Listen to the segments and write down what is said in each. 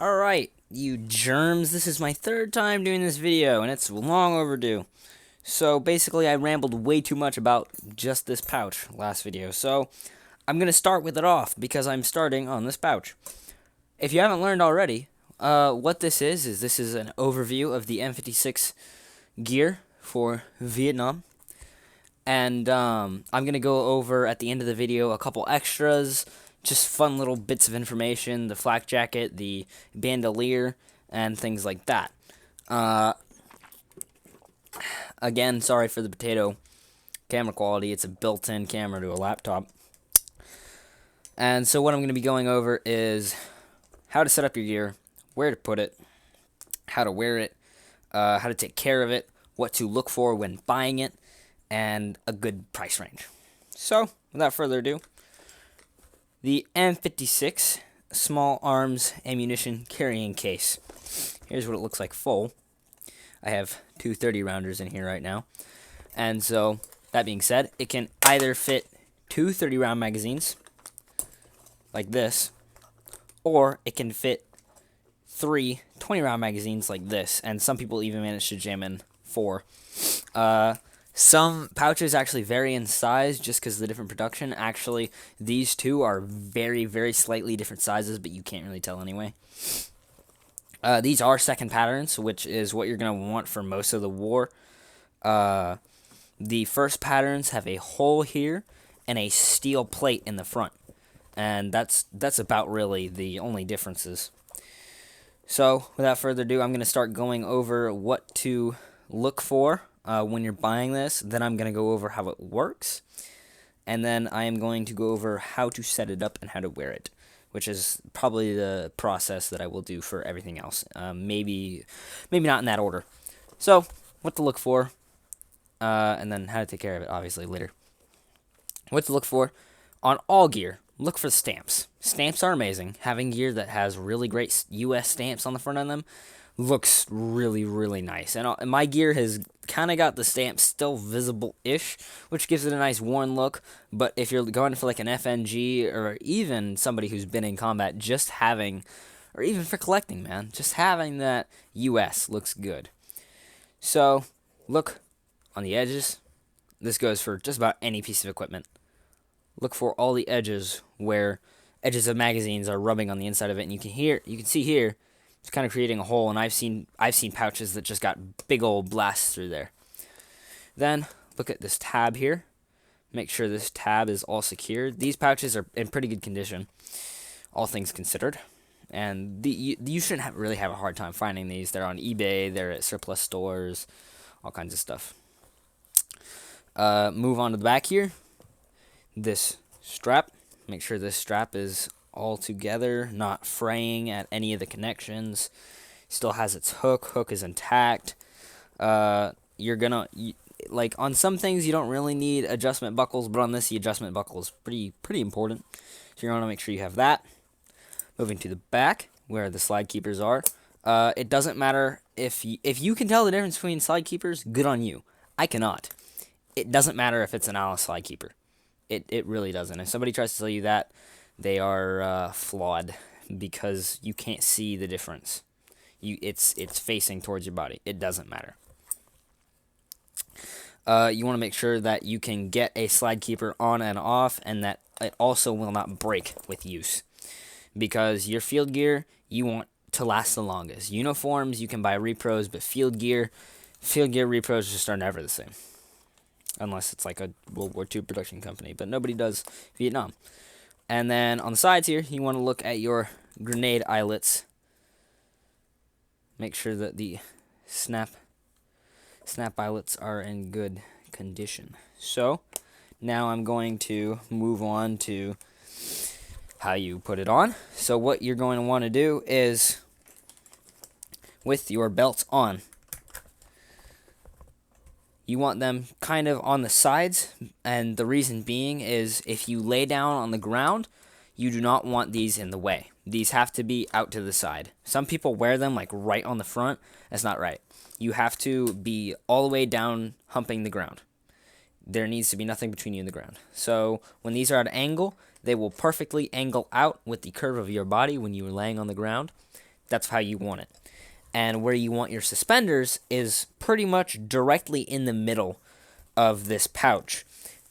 Alright, you germs, this is my third time doing this video, and it's long overdue. So basically, I rambled way too much about just this pouch last video, so I'm going to start with it off, because I'm starting on this pouch. If you haven't learned already, what this is this is an overview of the M56 gear for Vietnam. And I'm going to go over, at the end of the video, a couple extras, just fun little bits of information, the flak jacket, the bandolier, and things like that. Again, sorry for the potato camera quality. It's a built-in camera to a laptop. And so what I'm going to be going over is how to set up your gear, where to put it, how to wear it, how to take care of it, what to look for when buying it, and a good price range. So, without further ado, the M56 small arms ammunition carrying case. Here's what it looks like full. I have two 30-rounders in here right now. And so, that being said, it can either fit two 30-round magazines, like this, or it can fit three 20-round magazines like this, and some people even manage to jam in four. Some pouches actually vary in size just because of the different production. Actually, these two are very, very slightly different sizes, but you can't really tell anyway. These are second patterns, which is what you're going to want for most of the war. The first patterns have a hole here and a steel plate in the front. And that's about really the only differences. So, without further ado, I'm going to start going over what to look for when you're buying this. Then I'm going to go over how it works. And then I am going to go over how to set it up and how to wear it, which is probably the process that I will do for everything else. Maybe not in that order. So, what to look for, and then how to take care of it, obviously, later. What to look for on all gear. Look for stamps. Stamps are amazing. Having gear that has really great U.S. stamps on the front of them looks really, really nice. And my gear has kind of got the stamp still visible-ish, which gives it a nice worn look. But if you're going for like an FNG or even somebody who's been in combat, just having, or even for collecting, man, just having that U.S. looks good. So, look on the edges. This goes for just about any piece of equipment. Look for all the edges where edges of magazines are rubbing on the inside of it, and you can see here, it's kind of creating a hole. And I've seen pouches that just got big old blasts through there. Then look at this tab here. Make sure this tab is all secured. These pouches are in pretty good condition, all things considered, and you shouldn't really have a hard time finding these. They're on eBay. They're at surplus stores, all kinds of stuff. Move on to the back here. This strap, make sure this strap is all together, not fraying at any of the connections. Still has its hook is intact. You're gonna, like on some things you don't really need adjustment buckles, but on this the adjustment buckle is pretty important. So you're gonna make sure you have that. Moving to the back where the slide keepers are. It doesn't matter if you can tell the difference between slide keepers, good on you. I cannot. It doesn't matter if it's an Alice slide keeper. It really doesn't. If somebody tries to tell you that, they are flawed, because you can't see the difference. It's facing towards your body. It doesn't matter. You want to make sure that you can get a slide keeper on and off, and that it also will not break with use. Because your field gear, you want to last the longest. Uniforms, you can buy repros, but field gear repros just are never the same. Unless it's like a World War II production company, but nobody does Vietnam. And then on the sides here, you want to look at your grenade eyelets. Make sure that the snap eyelets are in good condition. So, now I'm going to move on to how you put it on. So what you're going to want to do is, with your belts on, you want them kind of on the sides, and the reason being is if you lay down on the ground, you do not want these in the way. These have to be out to the side. Some people wear them like right on the front. That's not right. You have to be all the way down humping the ground. There needs to be nothing between you and the ground. So when these are at an angle, they will perfectly angle out with the curve of your body when you are laying on the ground. that's how you want it. And where you want your suspenders is pretty much directly in the middle of this pouch.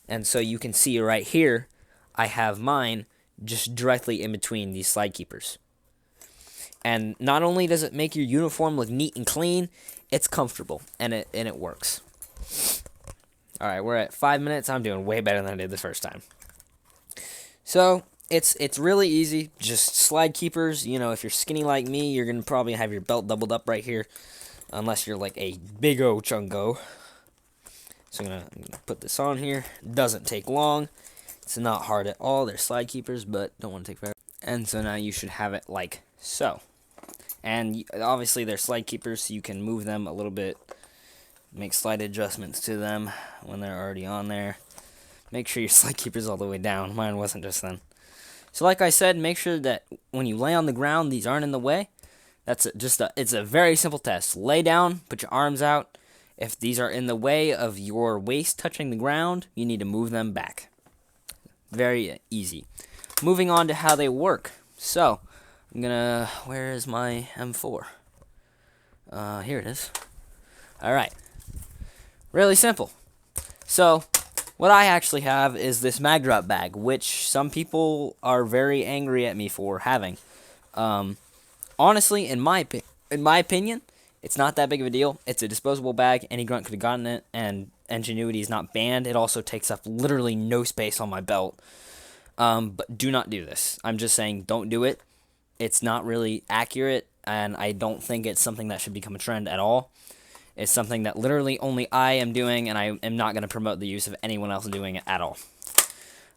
And so you can see right here, I have mine just directly in between these slide keepers. And not only does it make your uniform look neat and clean, it's comfortable, and it works. All right, we're at 5 minutes. I'm doing way better than I did the first time. So it's really easy. Just slide keepers. You know, if you're skinny like me, you're gonna probably have your belt doubled up right here, unless you're like a big O chungo. So I'm gonna put this on here. Doesn't take long. It's not hard at all. They're slide keepers, but don't want to take forever. And so now you should have it like so. And obviously they're slide keepers, so you can move them a little bit, make slight adjustments to them when they're already on there. Make sure your slide keeper's all the way down. Mine wasn't just then. So like I said, make sure that when you lay on the ground, these aren't in the way. It's a very simple test. Lay down, put your arms out. If these are in the way of your waist touching the ground, you need to move them back. Very easy. Moving on to how they work. So, where is my M4? Here it is. Alright. Really simple. So, what I actually have is this mag drop bag, which some people are very angry at me for having. Honestly, in my opinion, it's not that big of a deal. It's a disposable bag. Any grunt could have gotten it, and Ingenuity is not banned. It also takes up literally no space on my belt. But do not do this. I'm just saying, don't do it. It's not really accurate, and I don't think it's something that should become a trend at all. It's something that literally only I am doing, and I am not going to promote the use of anyone else doing it at all.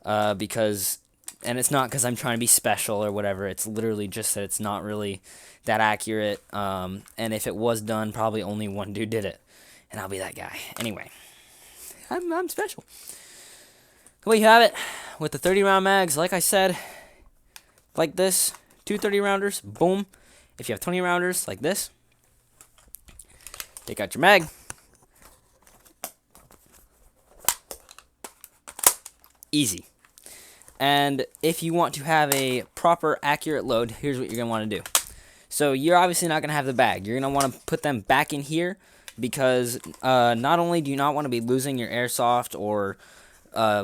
And it's not because I'm trying to be special or whatever. It's literally just that it's not really that accurate. And if it was done, probably only one dude did it, and I'll be that guy. Anyway, I'm special. Well, you have it with the 30-round mags. Like I said, like this, 2 30-rounders, boom. If you have 20-rounders, like this, take out your mag. Easy. And if you want to have a proper, accurate load, here's what you're going to want to do. So you're obviously not going to have the bag. You're going to want to put them back in here because not only do you not want to be losing your airsoft or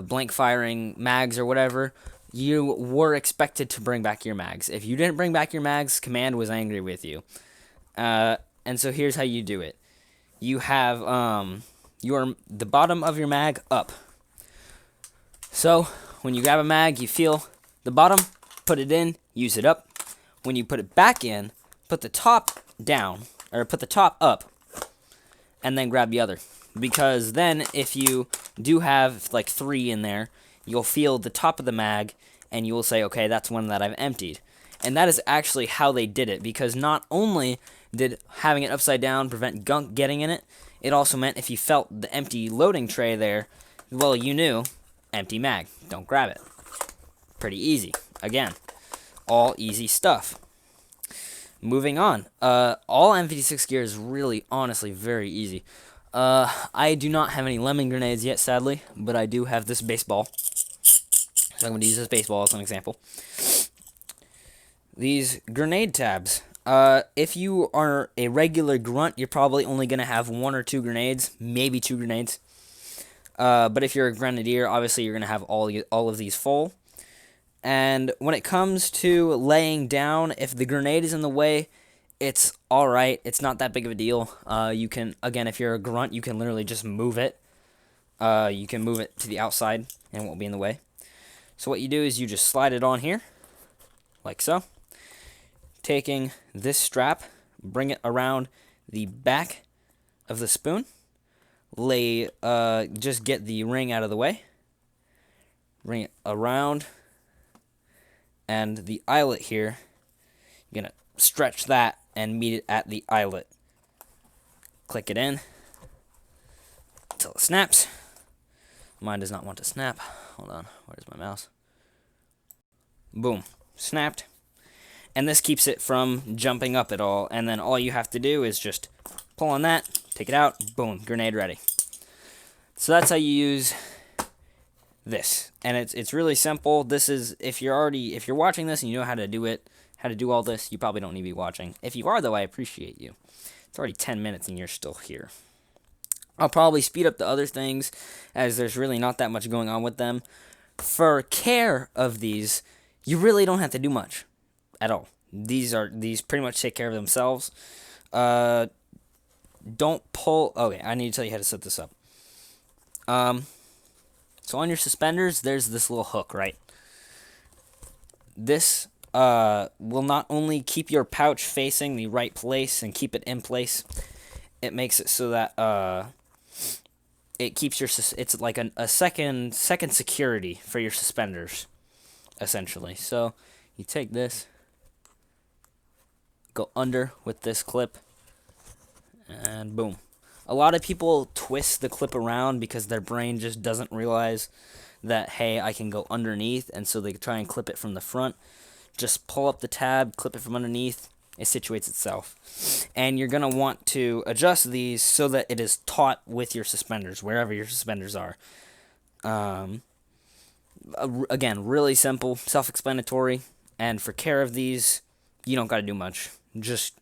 blank firing mags or whatever, you were expected to bring back your mags. If you didn't bring back your mags, Command was angry with you. And so here's how you do it. You have the bottom of your mag up. So when you grab a mag, you feel the bottom, put it in, use it up. When you put it back in, put the top down, or put the top up, and then grab the other. Because then if you do have like 3 in there, you'll feel the top of the mag, and you will say, okay, that's one that I've emptied. And that is actually how they did it, because not only did having it upside down prevent gunk getting in it, it also meant if you felt the empty loading tray there, well, you knew, empty mag, don't grab it. Pretty easy. Again, all easy stuff. Moving on. All M56 gear is really, honestly, very easy. I do not have any lemon grenades yet, sadly, but I do have this baseball. So I'm going to use this baseball as an example. These grenade tabs. If you are a regular grunt, you're probably only going to have 1 or 2 grenades, maybe 2 grenades. But if you're a grenadier, obviously you're going to have all of these full. And when it comes to laying down, if the grenade is in the way, it's alright. It's not that big of a deal. You can, again, if you're a grunt, you can literally just move it. You can move it to the outside and it won't be in the way. So what you do is you just slide it on here, like so. Taking this strap, bring it around the back of the spoon. Just get the ring out of the way. Bring it around. And the eyelet here, you're going to stretch that and meet it at the eyelet. Click it in until it snaps. Mine does not want to snap. Hold on, where's my mouse? Boom, snapped. And this keeps it from jumping up at all. And then all you have to do is just pull on that, take it out, boom, grenade ready. So that's how you use this. And it's really simple. This is, if you're watching this and you know how to do it, how to do all this, you probably don't need to be watching. If you are, though, I appreciate you. It's already 10 minutes and you're still here. I'll probably speed up the other things, as there's really not that much going on with them. For care of these, you really don't have to do much at all. These pretty much take care of themselves. Don't pull. Okay, I need to tell you how to set this up. So on your suspenders, there's this little hook, right? This will not only keep your pouch facing the right place and keep it in place, it makes it so that it keeps it's like a second security for your suspenders, essentially. So you take this, go under with this clip, and boom. A lot of people twist the clip around because their brain just doesn't realize that, hey, I can go underneath, and so they try and clip it from the front. Just pull up the tab, clip it from underneath, it situates itself. And you're going to want to adjust these so that it is taut with your suspenders, wherever your suspenders are. Again, really simple, self-explanatory, and for care of these, you don't got to do much. Just,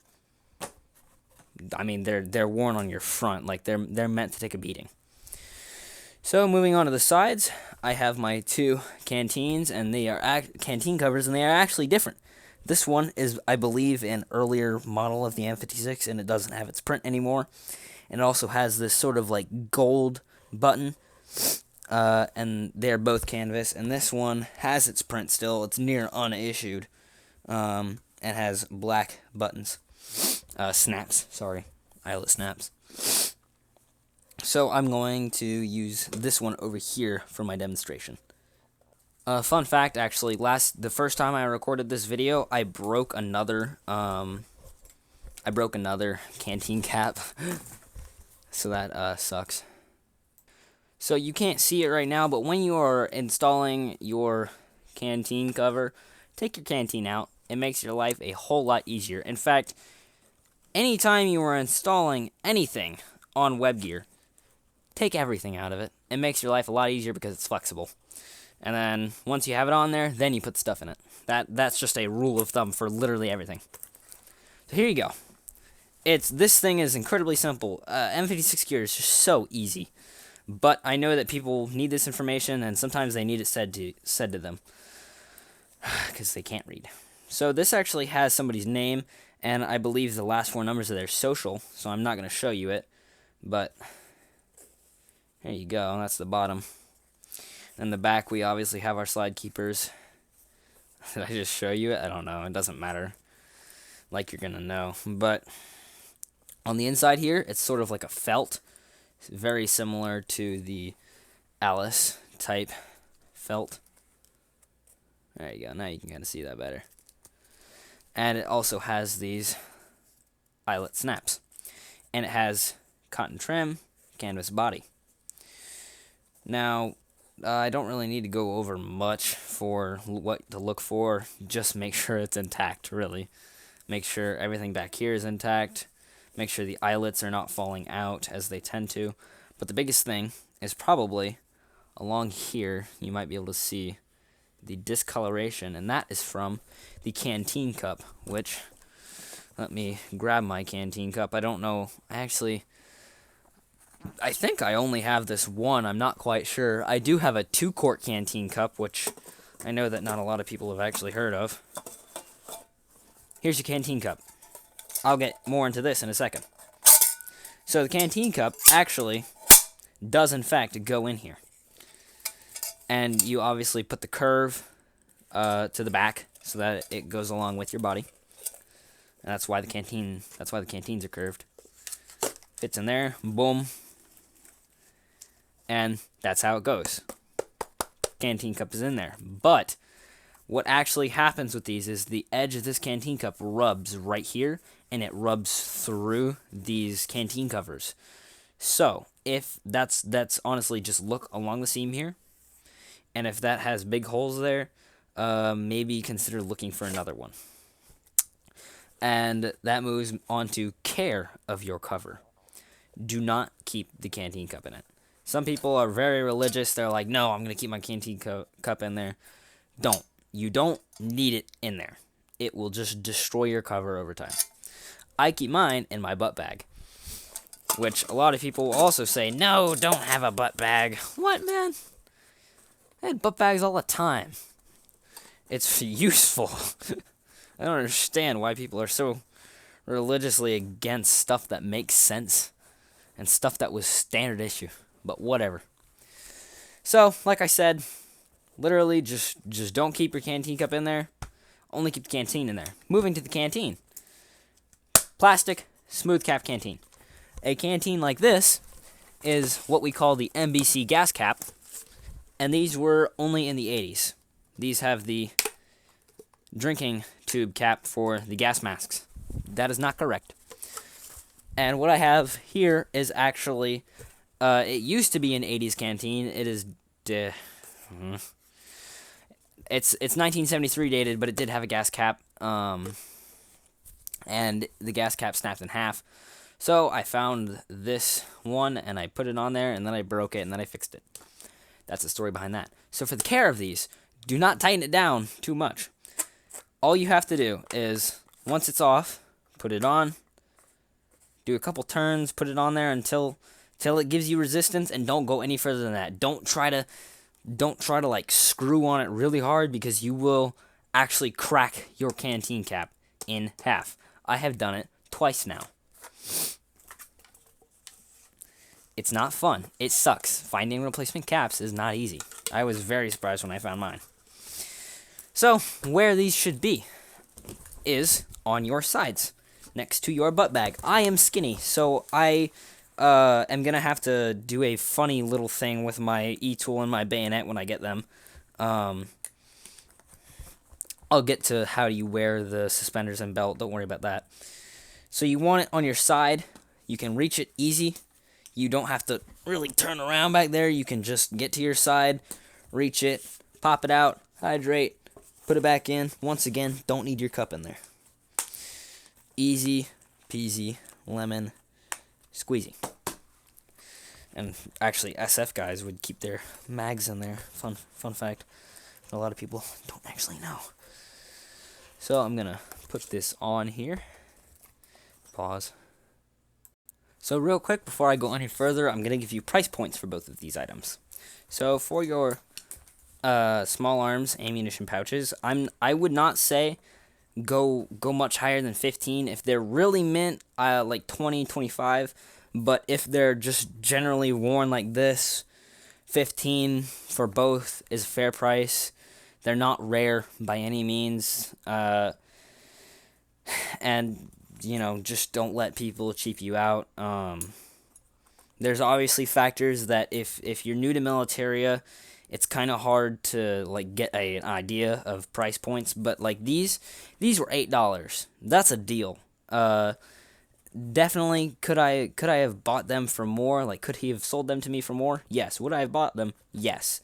I mean, they're worn on your front, like they're meant to take a beating. So moving on to the sides, I have my two canteens, and they are canteen covers, and they are actually different. This one is, I believe, an earlier model of the M56, and it doesn't have its print anymore. And it also has this sort of like gold button, and they're both canvas. And this one has its print still; it's near unissued, and has black buttons, snaps. Sorry, eyelet snaps. So I'm going to use this one over here for my demonstration. Fun fact, actually, the first time I recorded this video, I broke another canteen cap. So that sucks. So you can't see it right now, but when you are installing your canteen cover, take your canteen out. It makes your life a whole lot easier. In fact, anytime you are installing anything on web gear, take everything out of it. It makes your life a lot easier because it's flexible. And then once you have it on there, then you put stuff in it. That's just a rule of thumb for literally everything. So here you go. This thing is incredibly simple. M56 gear is just so easy. But I know that people need this information, and sometimes they need it said to them because they can't read. So this actually has somebody's name, and I believe the last 4 numbers of their social. So I'm not going to show you it, but there you go. That's the bottom. In the back, we obviously have our slide keepers. Did I just show you it? I don't know. It doesn't matter. Like you're going to know. But on the inside here, it's sort of like a felt. It's very similar to the Alice type felt. There you go. Now you can kind of see that better. And it also has these eyelet snaps. And it has cotton trim, canvas body. Now, I don't really need to go over much for what to look for. Just make sure it's intact, really. Make sure everything back here is intact. Make sure the eyelets are not falling out, as they tend to. But the biggest thing is probably along here, you might be able to see the discoloration, and that is from the canteen cup, which, let me grab my canteen cup. I don't know, I think I only have this one. I'm not quite sure. I do have a 2-quart canteen cup, which I know that not a lot of people have actually heard of. Here's your canteen cup. I'll get more into this in a second. So the canteen cup actually does, in fact, go in here. And you obviously put the curve to the back so that it goes along with your body. And that's why the canteens are curved. Fits in there. Boom. And that's how it goes. Canteen cup is in there. But what actually happens with these is the edge of this canteen cup rubs right here, and it rubs through these canteen covers. So if that's honestly, just look along the seam here, and if that has big holes there, maybe consider looking for another one. And that moves on to care of your cover. Do not keep the canteen cup in it. Some people are very religious. They're like, no, I'm going to keep my canteen cup in there. Don't. You don't need it in there. it will just destroy your cover over time. I keep mine in my butt bag, which a lot of people also say, no, don't have a butt bag. What, man? I had butt bags all the time. It's useful. I don't understand why people are so religiously against stuff that makes sense and stuff that was standard issue, but whatever. So, like I said, literally just don't keep your canteen cup in there. Only keep the canteen in there. Moving to the canteen. Plastic, smooth cap canteen. A canteen like this is what we call the MBC gas cap, and these were only in the 80s. These have the drinking tube cap for the gas masks. That is not correct. And what I have here is actually, it used to be an 80s canteen. It is, it's 1973 dated, but it did have a gas cap, and the gas cap snapped in half. So I found this one, and I put it on there, and then I broke it, and then I fixed it. That's the story behind that. So for the care of these, do not tighten it down too much. All you have to do is, once it's off, put it on, do a couple turns, put it on there until it gives you resistance, and don't go any further than that. Don't try to like screw on it really hard, because you will actually crack your canteen cap in half. I have done it twice now. It's not fun. It sucks. Finding replacement caps is not easy. I was very surprised when I found mine. So, where these should be is on your sides, next to your butt bag. I am skinny, so I am going to have to do a funny little thing with my E-tool and my bayonet when I get them. I'll get to how you wear the suspenders and belt. Don't worry about that. So you want it on your side. You can reach it easy. You don't have to really turn around back there. You can just get to your side, reach it, pop it out, hydrate, put it back in. Once again, don't need your cup in there. Easy peasy lemon squeezy. And actually, SF guys would keep their mags in there. Fun fact. A lot of people don't actually know. So I'm gonna put this on here. Pause. So real quick, before I go any further, I'm going to give you price points for both of these items. So for your small arms ammunition pouches, I would not say go much higher than 15. If they're really mint, like 20, 25. But if they're just generally worn like this, 15 for both is a fair price. They're not rare by any means. And just don't let people cheap you out. There's obviously factors that if you're new to militaria, it's kind of hard to like get an idea of price points. But like these were $8. That's a deal. Definitely, could I have bought them for more? Like, could he have sold them to me for more? Yes. Would I have bought them? Yes.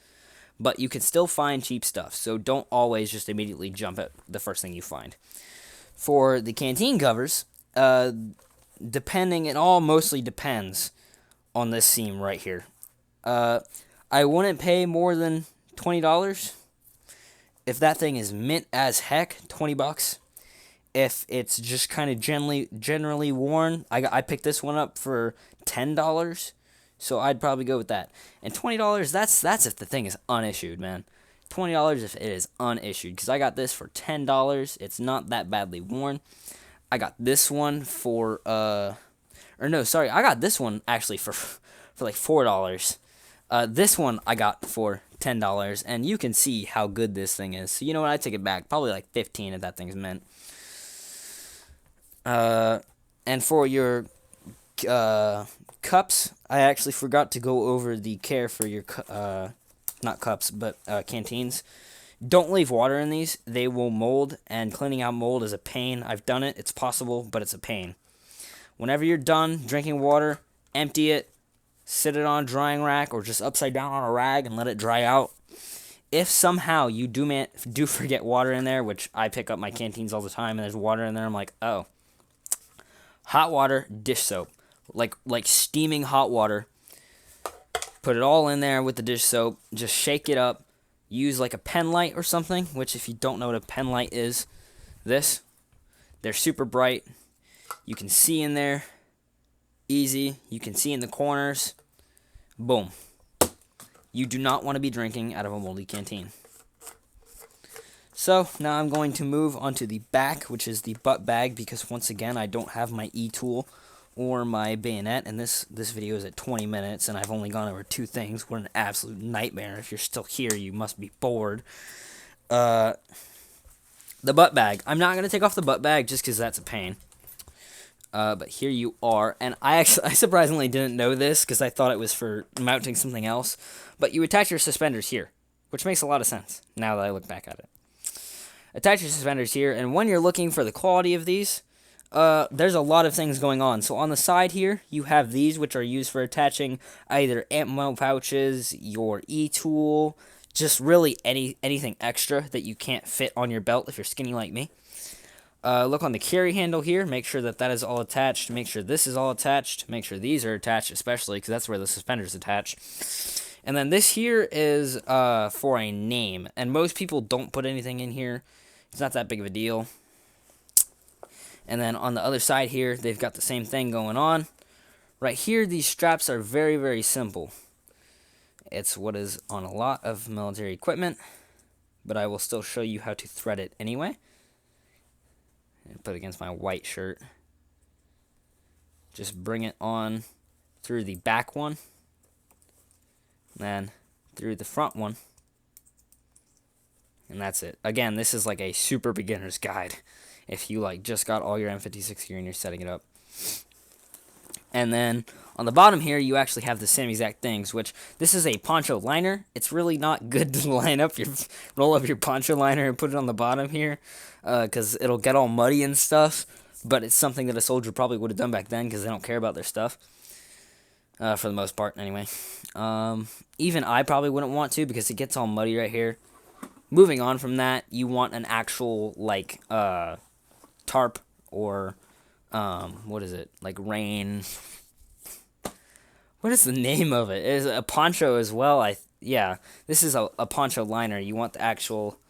But you can still find cheap stuff, so don't always just immediately jump at the first thing you find. For the canteen covers, it all mostly depends on this seam right here. I wouldn't pay more than $20. If that thing is mint as heck, $20. If it's just kind of generally worn, I picked this one up for $10, so I'd probably go with that. And $20, that's if the thing is unissued, man. $20 if it is unissued, because I got this for $10. It's not that badly worn. I got this one for I got this one actually for like $4. This one I got for $10, and you can see how good this thing is. So you know what, I take it back, probably like 15 if that thing's mint. And for your cups, I actually forgot to go over the care for your not cups, but canteens. Don't leave water in these. They will mold, and cleaning out mold is a pain. I've done it. It's possible, but it's a pain. Whenever you're done drinking water, empty it, sit it on a drying rack, or just upside down on a rag and let it dry out. If somehow you do forget water in there, which I pick up my canteens all the time, and there's water in there, I'm like, oh. Hot water, dish soap. Like steaming hot water. Put it all in there with the dish soap. Just shake it up. Use like a pen light or something, which if you don't know what a pen light is, this. They're super bright. You can see in there. Easy. You can see in the corners. Boom. You do not want to be drinking out of a moldy canteen. So now I'm going to move onto the back, which is the butt bag, because once again I don't have my E-tool or my bayonet, and this video is at 20 minutes, and I've only gone over 2 things. What an absolute nightmare. If you're still here, you must be bored. The butt bag. I'm not going to take off the butt bag just because that's a pain. But here you are, and I surprisingly didn't know this because I thought it was for mounting something else, but you attach your suspenders here, which makes a lot of sense now that I look back at it. Attach your suspenders here, and when you're looking for the quality of these, there's a lot of things going on. So on the side here, you have these, which are used for attaching either ammo pouches, your E-tool, just really anything extra that you can't fit on your belt if you're skinny like me. Look on the carry handle here, make sure that is all attached, make sure this is all attached, make sure these are attached especially, because that's where the suspenders attach. And then this here is for a name, and most people don't put anything in here. It's not that big of a deal. And then on the other side here, they've got the same thing going on. Right here, these straps are very, very simple. It's what is on a lot of military equipment, but I will still show you how to thread it anyway. Put it against my white shirt. Just bring it on through the back one, then through the front one, and that's it. Again, this is like a super beginner's guide if you just got all your M56 gear and you're setting it up. And then on the bottom here, you actually have the same exact things, which this is a poncho liner. It's really not good to roll up your poncho liner and put it on the bottom here, because it'll get all muddy and stuff, but it's something that a soldier probably would have done back then because they don't care about their stuff, for the most part anyway. Even I probably wouldn't want to because it gets all muddy right here. Moving on from that, you want an actual, tarp or, what is it, rain. What is the name of it? It is a poncho as well. Yeah, this is a poncho liner. You want the actual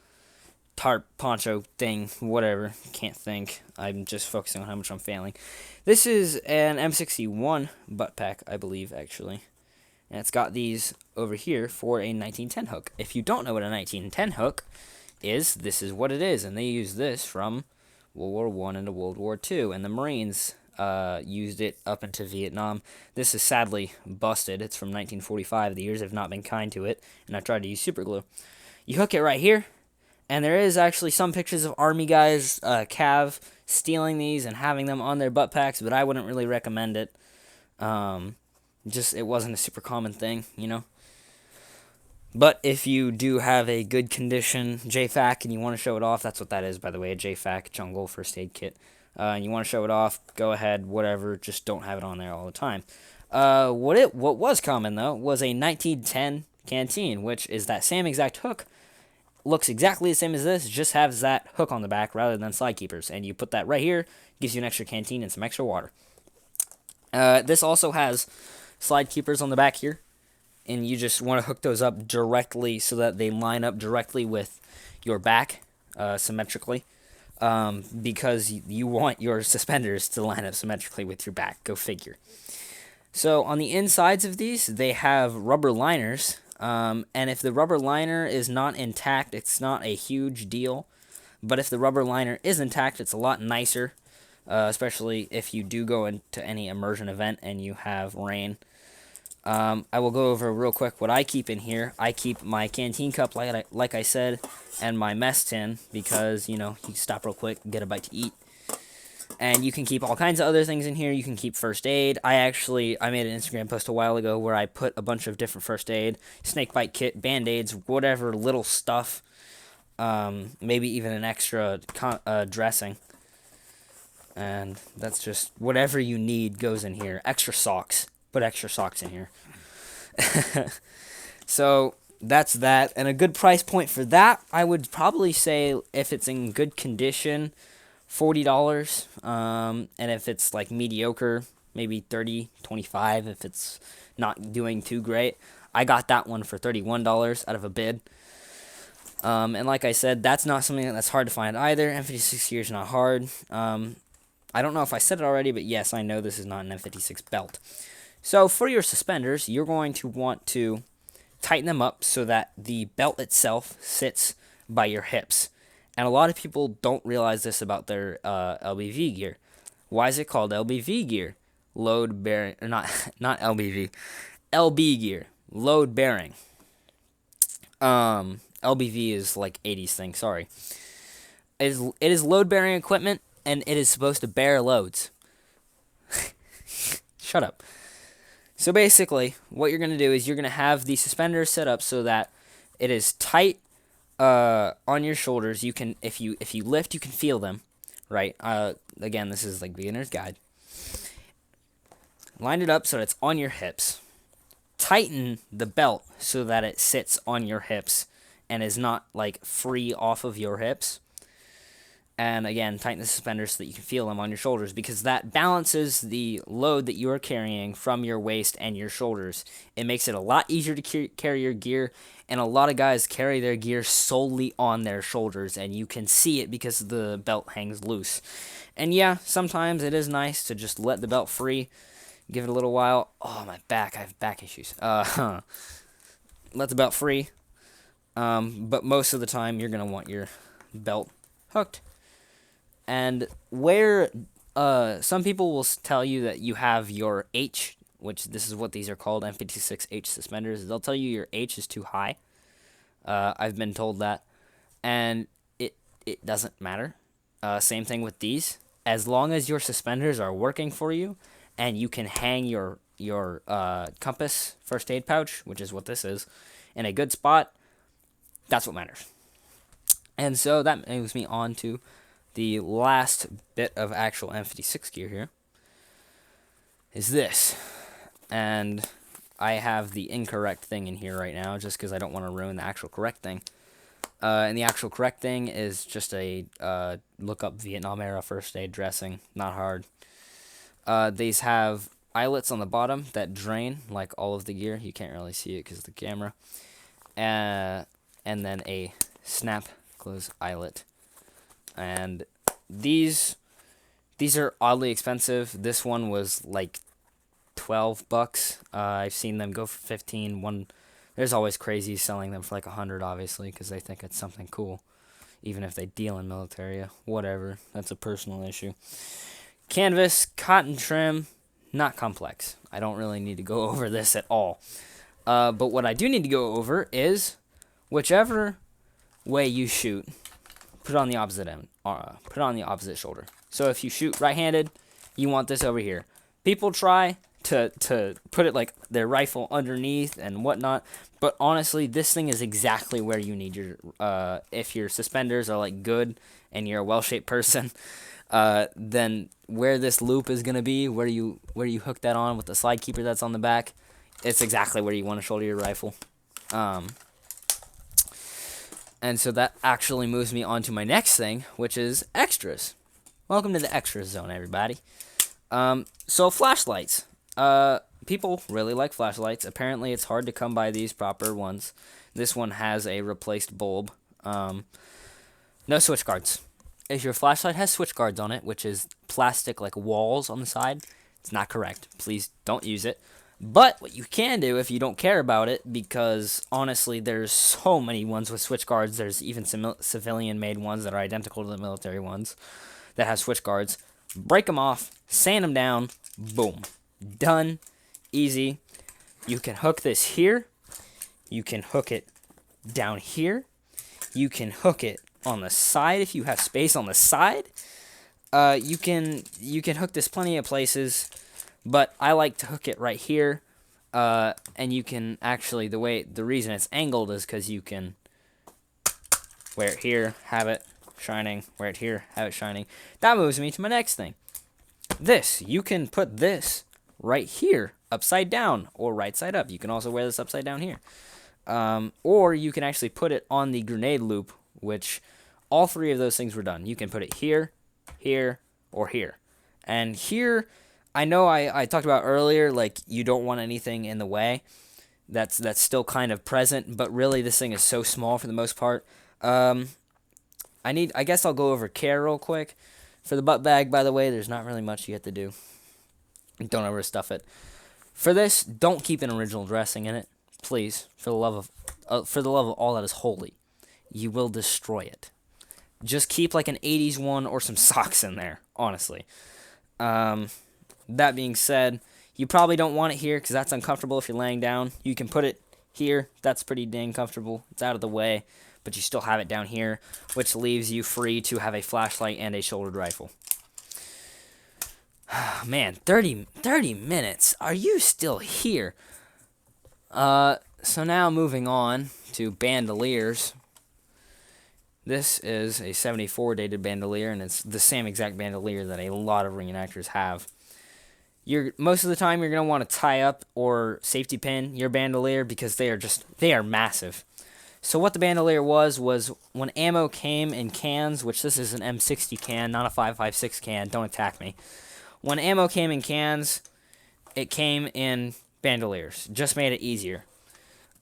tarp poncho thing, whatever. Can't think. I'm just focusing on how much I'm failing. This is an M61 butt pack, I believe, actually. And it's got these over here for a 1910 hook. If you don't know what a 1910 hook is, this is what it is. And they use this from World War I into World War II. And the Marines used it up into Vietnam. This is sadly busted. It's from 1945. The years have not been kind to it. And I tried to use super glue. You hook it right here. And there is actually some pictures of Army guys, Cav, stealing these and having them on their butt packs. But I wouldn't really recommend it. It wasn't a super common thing, you know. But if you do have a good condition JFAC and you want to show it off, that's what that is, by the way, a JFAC jungle first aid kit. And you want to show it off, go ahead, whatever, just don't have it on there all the time. What was common, though, was a 1910 canteen, which is that same exact hook. Looks exactly the same as this, just has that hook on the back rather than slide keepers. And you put that right here, gives you an extra canteen and some extra water. This also has slide keepers on the back here, and you just want to hook those up directly so that they line up directly with your back, symmetrically, because you want your suspenders to line up symmetrically with your back. Go figure. So on the insides of these, they have rubber liners, and if the rubber liner is not intact, it's not a huge deal, but if the rubber liner is intact, it's a lot nicer. Especially if you do go into any immersion event and you have rain. I will go over real quick what I keep in here. I keep my canteen cup, like I said, and my mess tin, because, you know, you stop real quick, get a bite to eat. And you can keep all kinds of other things in here. You can keep first aid. I made an Instagram post a while ago where I put a bunch of different first aid, snake bite kit, band-aids, whatever little stuff, maybe even an extra dressing. And that's just whatever you need goes in here. Extra socks. Put extra socks in here. So that's that. And a good price point for that, I would probably say, if it's in good condition, $40. And if it's mediocre, maybe $30, $25 if it's not doing too great. I got that one for $31 out of a bid. And like I said, that's not something that's hard to find either. M56 gear is not hard. I don't know if I said it already, but yes, I know this is not an M56 belt. So for your suspenders, you're going to want to tighten them up so that the belt itself sits by your hips. And a lot of people don't realize this about their LBV gear. Why is it called LBV gear? Load bearing, or not LBV, LB gear, load bearing. LBV is like 80s thing. Sorry. It is load bearing equipment, and it is supposed to bear loads. Shut up. So basically, what you're gonna do is you're gonna have the suspenders set up so that it is tight on your shoulders. You can, if you lift, you can feel them, right? Again, this is like beginner's guide. Line it up so that it's on your hips. Tighten the belt so that it sits on your hips and is not like free off of your hips. And again, tighten the suspenders so that you can feel them on your shoulders, because that balances the load that you are carrying from your waist and your shoulders. It makes it a lot easier to carry your gear, and a lot of guys carry their gear solely on their shoulders, and you can see it because the belt hangs loose. And yeah, sometimes it is nice to just let the belt free, give it a little while. Oh, my back, I have back issues. Let the belt free, but most of the time you're going to want your belt hooked. And where some people will tell you that you have your H, which this is what these are called, m56 H suspenders. They'll tell you your H is too high. I've been told that, and it doesn't matter. Same thing with these. As long as your suspenders are working for you, and you can hang your compass first aid pouch, which is what this is, in a good spot, that's what matters. And so that moves me on to the last bit of actual M56 gear here is this. And I have the incorrect thing in here right now just because I don't want to ruin the actual correct thing. And the actual correct thing is just a look up Vietnam era first aid dressing. Not hard. These have eyelets on the bottom that drain like all of the gear. You can't really see it because of the camera. And then a snap close eyelet. And these are oddly expensive. This one was like $12. I've seen them go for 15. There's always crazies selling them for like 100, obviously, because they think it's something cool, even if they deal in military. Whatever, that's a personal issue. Canvas, cotton trim, not complex. I don't really need to go over this at all. But what I do need to go over is whichever way you shoot, put it on the opposite end. Put it on the opposite shoulder. So if you shoot right-handed, you want this over here. People try to put it like their rifle underneath and whatnot, but honestly, this thing is exactly where you need your. If your suspenders are like good and you're a well-shaped person, then where this loop is gonna be, where you hook that on with the slide keeper that's on the back, it's exactly where you want to shoulder your rifle. And so that actually moves me on to my next thing, which is extras. Welcome to the extras zone, everybody. So flashlights. People really like flashlights. Apparently, it's hard to come by these proper ones. This one has a replaced bulb. No switch guards. If your flashlight has switch guards on it, which is plastic like walls on the side, it's not correct. Please don't use it. But what you can do if you don't care about it, because honestly, there's so many ones with switch guards. There's even some civilian-made ones that are identical to the military ones that have switch guards. Break them off, sand them down, boom. Done. Easy. You can hook this here. You can hook it down here. You can hook it on the side if you have space on the side. You can hook this plenty of places. But I like to hook it right here, and you can actually, the reason it's angled is because you can wear it here, have it shining, wear it here, have it shining. That moves me to my next thing. You can put this right here, upside down, or right side up. You can also wear this upside down here. Or you can actually put it on the grenade loop, which all three of those things were done. You can put it here, here, or here. And here, I know I talked about earlier, like, you don't want anything in the way. That's still kind of present, but really this thing is so small for the most part. Um, I guess I'll go over care real quick. For the butt bag, by the way, there's not really much you have to do. Don't overstuff it. For this, don't keep an original dressing in it, please. For the love of all that is holy, you will destroy it. Just keep like an 80s one or some socks in there, honestly. That being said, you probably don't want it here because that's uncomfortable if you're laying down. You can put it here. That's pretty dang comfortable. It's out of the way, but you still have it down here, which leaves you free to have a flashlight and a shouldered rifle. Man, 30 minutes. Are you still here? So now moving on to bandoliers. This is a 74 dated bandolier, and it's the same exact bandolier that a lot of reenactors have. Most of the time you're going to want to tie up or safety pin your bandolier because they are massive. So what the bandolier was when ammo came in cans, which this is an M60 can, not a 5.56 can, don't attack me. When ammo came in cans, it came in bandoliers. Just made it easier.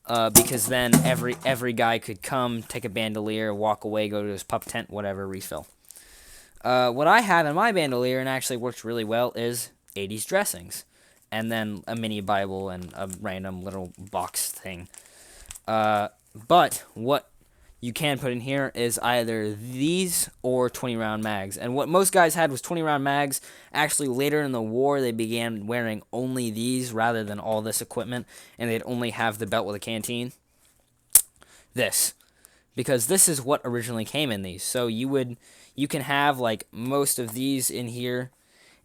Because then every guy could come, take a bandolier, walk away, go to his pup tent, whatever, refill. What I have in my bandolier, and actually works really well, is 80s dressings. And then a mini Bible and a random little box thing. But what you can put in here is either these or 20-round mags. And what most guys had was 20-round mags. Actually, later in the war, they began wearing only these rather than all this equipment, and they'd only have the belt with a canteen. This. Because this is what originally came in these. So you can have, like, most of these in here,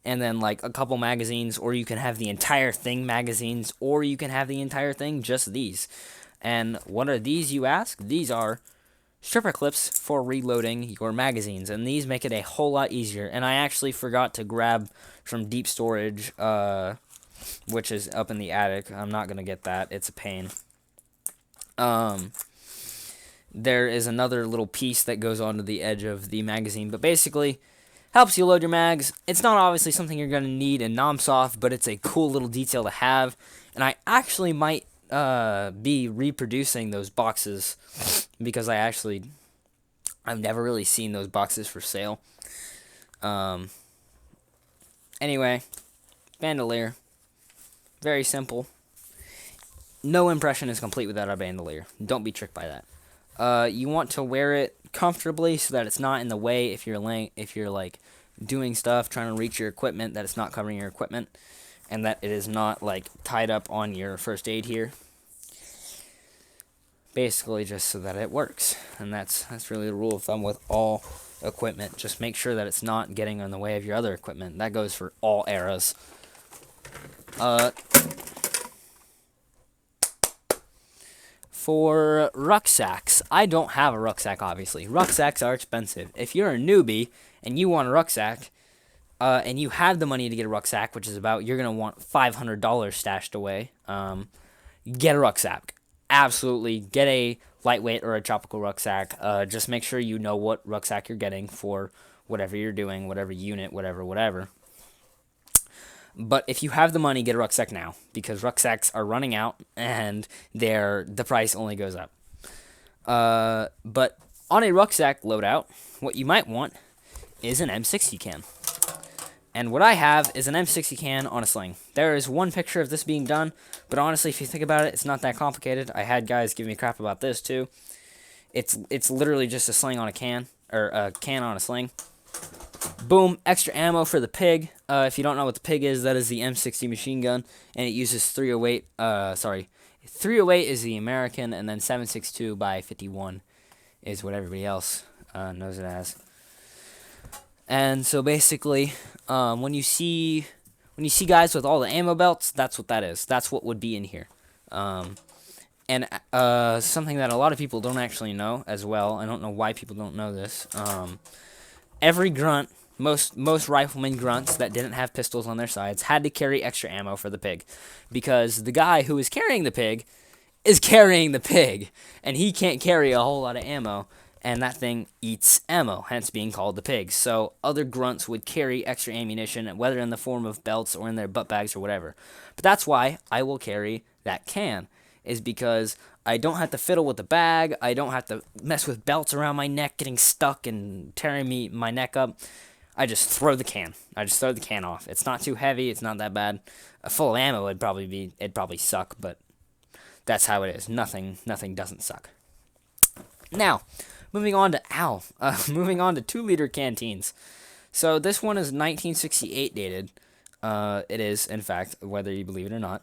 and then, like, a couple magazines, or you can have the entire thing magazines, or you can have the entire thing just these. And what are these, you ask? These are stripper clips for reloading your magazines, and these make it a whole lot easier. And I actually forgot to grab from deep storage, which is up in the attic. I'm not gonna get that. It's a pain. There is another little piece that goes onto the edge of the magazine, but basically helps you load your mags. It's not obviously something you're gonna need in NomSoft, but it's a cool little detail to have. And I actually might be reproducing those boxes because I've never really seen those boxes for sale. Anyway, bandolier, very simple. No impression is complete without a bandolier. Don't be tricked by that. You want to wear it comfortably so that it's not in the way if you're like doing stuff, trying to reach your equipment, that it's not covering your equipment. And that it is not, like, tied up on your first aid here. Basically, just so that it works. And that's really the rule of thumb with all equipment. Just make sure that it's not getting in the way of your other equipment. That goes for all eras. For rucksacks, I don't have a rucksack, obviously. Rucksacks are expensive. If you're a newbie and you want a rucksack, and you have the money to get a rucksack, which is about, you're going to want $500 stashed away, get a rucksack. Absolutely. Get a lightweight or a tropical rucksack. Just make sure you know what rucksack you're getting for whatever you're doing, whatever unit, whatever. But if you have the money, get a rucksack now, because rucksacks are running out, and the price only goes up. But on a rucksack loadout, what you might want is an M60 can. And what I have is an M60 can on a sling. There is one picture of this being done, but honestly, if you think about it, it's not that complicated. I had guys give me crap about this too. It's literally just a sling on a can, or a can on a sling. Boom, extra ammo for the pig. If you don't know what the pig is, that is the M60 machine gun, and it uses 308. 308 is the American, and then 7.62 by 51 is what everybody else knows it as. And so basically, when you see guys with all the ammo belts, that's what that is. That's what would be in here. And something that a lot of people don't actually know as well. I don't know why people don't know this. Every grunt, most rifleman grunts that didn't have pistols on their sides had to carry extra ammo for the pig, because the guy who is carrying the pig is carrying the pig, and he can't carry a whole lot of ammo. And that thing eats ammo, hence being called the pig. So other grunts would carry extra ammunition, whether in the form of belts or in their butt bags or whatever. But that's why I will carry that can, is because I don't have to fiddle with the bag. I don't have to mess with belts around my neck getting stuck and tearing my neck up. I just throw the can. I just throw the can off. It's not too heavy. It's not that bad. Full of ammo it'd probably suck, but that's how it is. Nothing doesn't suck. Now, moving on to 2-liter canteens. So this one is 1968 dated. It is, in fact, whether you believe it or not.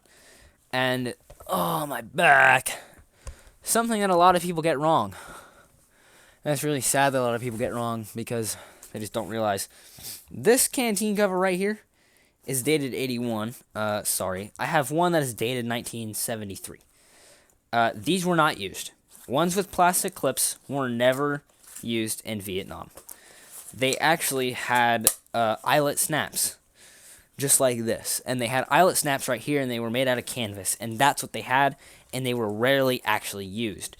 And oh, my back. Something that a lot of people get wrong. And it's really sad that a lot of people get wrong because they just don't realize. This canteen cover right here is dated 81. Sorry. I have one that is dated 1973. These were not used. Ones with plastic clips were never used in Vietnam. They actually had eyelet snaps, just like this. And they had eyelet snaps right here, and they were made out of canvas. And that's what they had, and they were rarely actually used.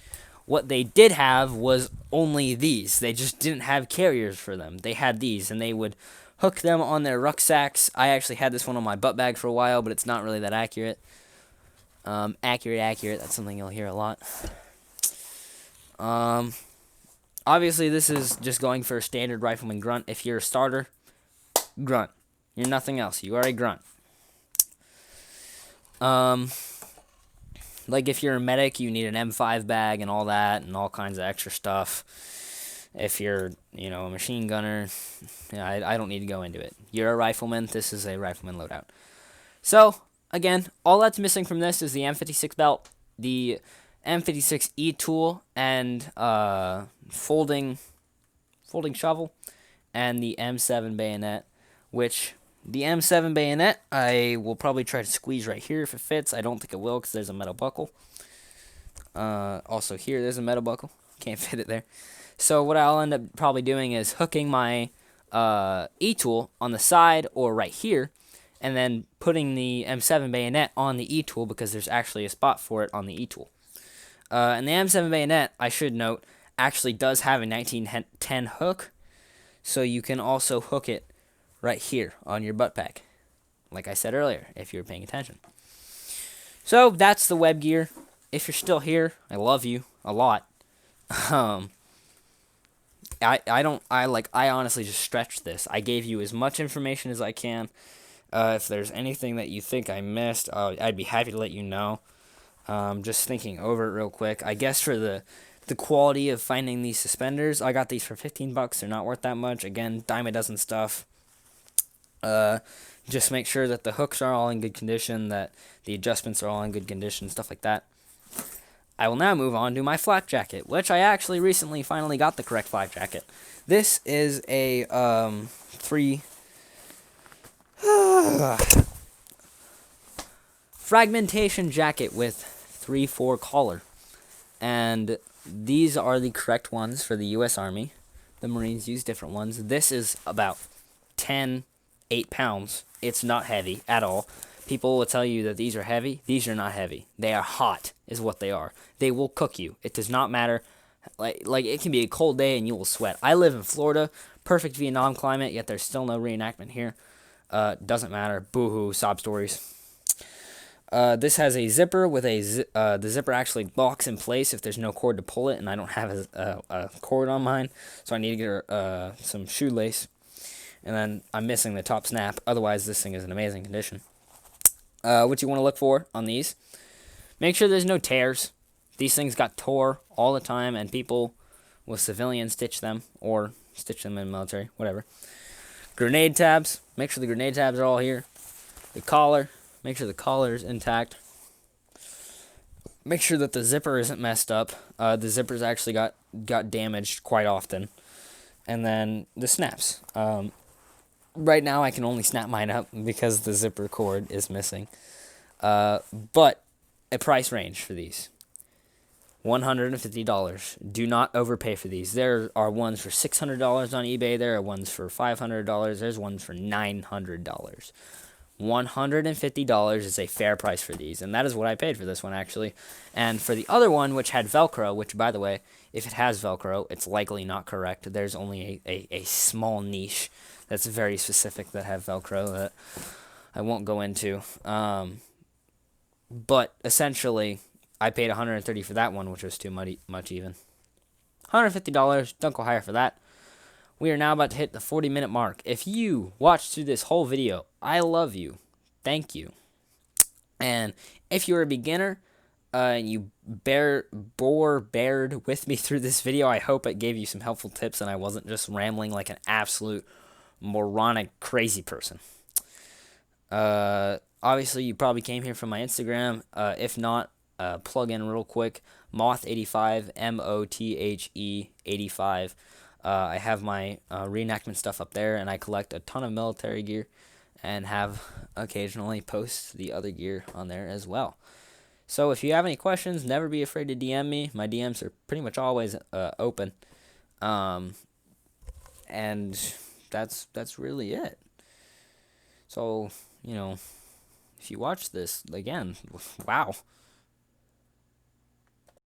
What they did have was only these. They just didn't have carriers for them. They had these, and they would hook them on their rucksacks. I actually had this one on my butt bag for a while, but it's not really that accurate. Accurate. That's something you'll hear a lot. Obviously, this is just going for a standard rifleman grunt. If you're a starter, grunt. You're nothing else. You are a grunt. Like if you're a medic, you need an M5 bag and all that and all kinds of extra stuff. If you're, a machine gunner, I don't need to go into it. You're a rifleman. This is a rifleman loadout. So, again, all that's missing from this is the M56 belt, the M56 E-tool, and folding shovel, and the M7 bayonet, which the M7 bayonet, I will probably try to squeeze right here if it fits. I don't think it will because there's a metal buckle. Also here, there's a metal buckle. Can't fit it there. So what I'll end up probably doing is hooking my E-tool on the side or right here, and then putting the M7 bayonet on the E-tool because there's actually a spot for it on the E-tool. And the M7 bayonet, I should note, actually does have a 1910 hook, so you can also hook it right here on your butt pack, like I said earlier, if you're paying attention. So that's the web gear. If you're still here, I love you a lot. I honestly just stretched this. I gave you as much information as I can. If there's anything that you think I missed, I'd be happy to let you know. Just thinking over it real quick. I guess for the quality of finding these suspenders, I got these for $15. They're not worth that much. Again, dime a dozen stuff. Just make sure that the hooks are all in good condition, that the adjustments are all in good condition, stuff like that. I will now move on to my flak jacket, which I actually recently finally got the correct flak jacket. This is a fragmentation jacket with 3/4 collar, and these are the correct ones for the U.S. Army. The Marines use different ones. This is about 8 pounds. It's not heavy at all. People will tell you that these are heavy. These are not heavy. They are hot, is what they are. They will cook you. It does not matter. Like it can be a cold day and you will sweat. I live in Florida, perfect Vietnam climate, yet there's still no reenactment here. Doesn't matter. Boo-hoo, sob stories. This has a zipper with the zipper actually locks in place if there's no cord to pull it, and I don't have a cord on mine, so I need to get some shoelace. And then I'm missing the top snap. Otherwise, this thing is in amazing condition. What you want to look for on these, make sure there's no tears. These things got tore all the time, and people with civilian stitch them, or stitch them in military, whatever. Grenade tabs, make sure the grenade tabs are all here. The collar, make sure the collar is intact. Make sure that the zipper isn't messed up. The zippers actually got damaged quite often. And then the snaps. Right now I can only snap mine up because the zipper cord is missing. But a price range for these. $150. Do not overpay for these. There are ones for $600 on eBay. There are ones for $500. There's ones for $900. $150 is a fair price for these, and that is what I paid for this one, actually. And for the other one, which had Velcro, which, by the way, if it has Velcro, it's likely not correct. There's only a small niche that's very specific that have Velcro that I won't go into. But essentially, I paid $130 for that one, which was too much even. $150. Don't go higher for that. We are now about to hit the 40-minute mark. If you watched through this whole video, I love you. Thank you. And if you're a beginner and you bared with me through this video, I hope it gave you some helpful tips and I wasn't just rambling like an absolute moronic crazy person. Obviously, you probably came here from my Instagram. If not, plug in real quick. Moth85, MOTHE 85. I have my reenactment stuff up there, and I collect a ton of military gear and have occasionally post the other gear on there as well. So if you have any questions, never be afraid to DM me. My DMs are pretty much always open. And that's really it. So, if you watch this, again, wow.